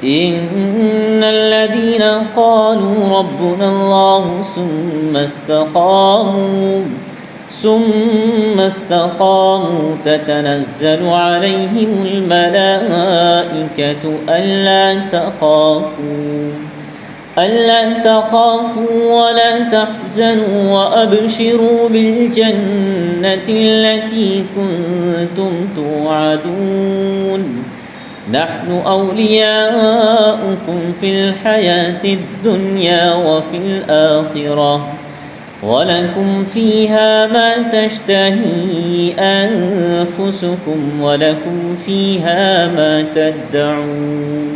إن الذين قالوا ربنا الله ثم استقاموا تتنزل عليهم الملائكة ألا تخافوا ولا تحزنوا وأبشروا بالجنة التي كنتم توعدون نحن أولياؤكم في الحياة الدنيا وفي الآخرة ولكم فيها ما تشتهي أنفسكم ولكم فيها ما تدعون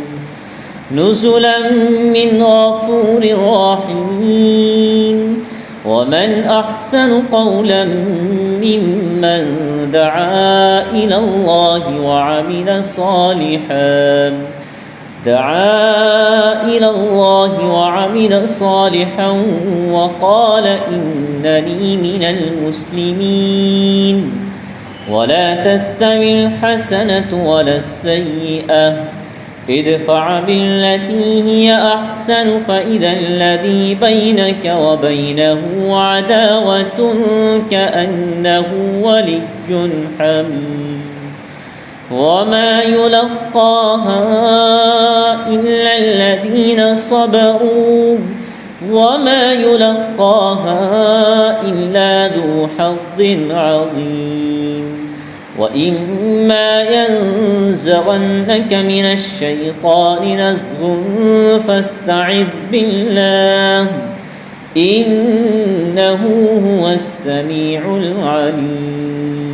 نزلا من غفور رحيم ومن أحسن قولا ممن دعا إلى الله وعمل صالحا وقال إنني من المسلمين ولا تستوي الحسنة ولا السيئة ادفع بالتي هي أحسن فإذا الذي بينك وبينه عداوة كأنه ولي حميم وما يلقاها إلا الذين صبروا وما يلقاها إلا ذو حظ عظيم وإما ينزغنك من الشيطان نزغ فاستعذ بالله إنه هو السميع العليم